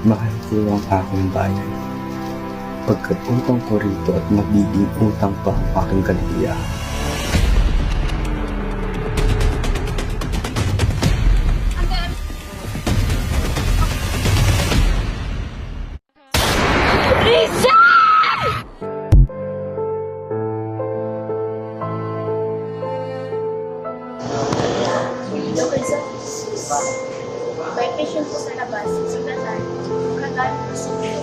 Mahal ko ang aking bayan. Pagkat utang ko rito at magiging utang pa ang aking kaligayahan. Okay, sir. May patient po sa labas. Sigatan. Magkagaling po sa inyo.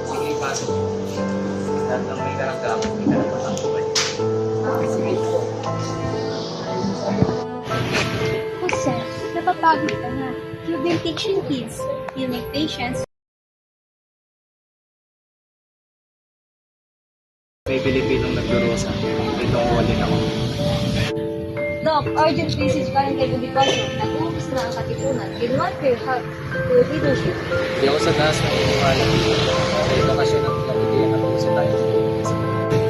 Sige, pasok. Lahat ng may karagdagan, may karapatang buhay. Sige po. Jose, napapagod ka na. You've been teaching kids, healing patients. May Pilipinong nagdurusa. Itong walin ako. Doc, urgent visit Barangay Bonifacio. Nag-umpis na ang katipunan. Ginawa ko your help to leadership. Hindi ako sa taas ng iniwala. Sa edukasyon at nabigyan at puso tayo.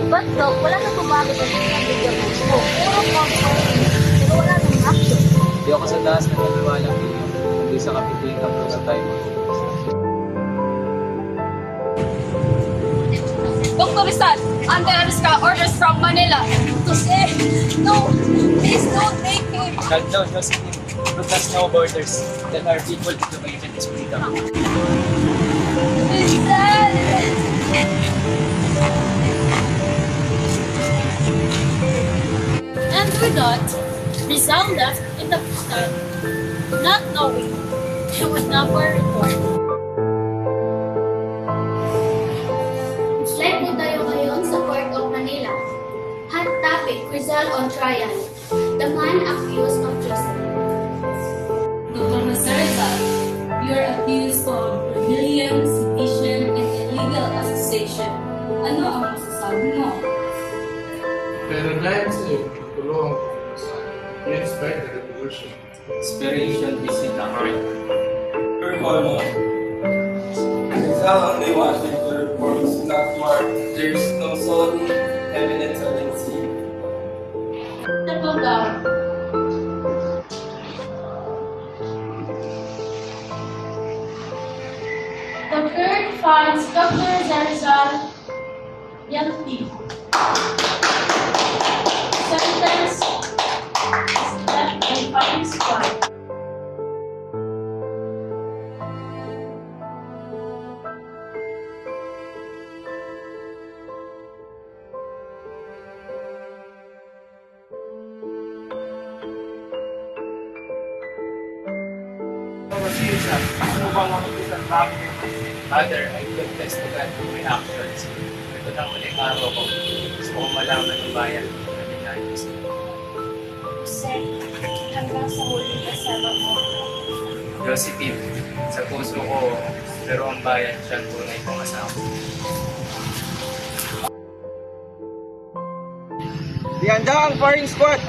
But Doc, wala na kumamit ang bigyan mo. Puro comfort, pero wala nang action. Hindi ako sa taas ng iniwala. Hindi sa kapituin ng puso tayo. Dr. Rizal, under arrest ka, orders from Manila. Jose, no, please don't take him. Calm down, Josephine. Truth has no borders. Let our people educated is freedom. Rizal! And with that, Rizal left in the stand, not knowing he would never return. Slide po tayo ngayon sa Court of Manila. Hot topic, Rizal on trial. The man accused of treason. Dr. Jose Rizal, you are accused of rebellion, sedition, and illegal association. Ano ang masasabi mo? Pero dahil sa iyo, tulungan ko sa i-inspire the revolution. Inspiration is in the heart. Rizal only wanted to reforms, not war. There is no soul in heaven and sea. Settle down. The court finds Dr. Rizal guilty. Sentence is left by firing squad. Ano bang makikita ng family? Father, I confess to God for my actions. Ito na uling araw ko. Gusto ko malaman ng bayan na dinayos. Jose, hanggang sa huli kasama mo. Josephine, sa puso ko, pero ang bayan siya ang tunay kong asawa. Handa ang firing squad!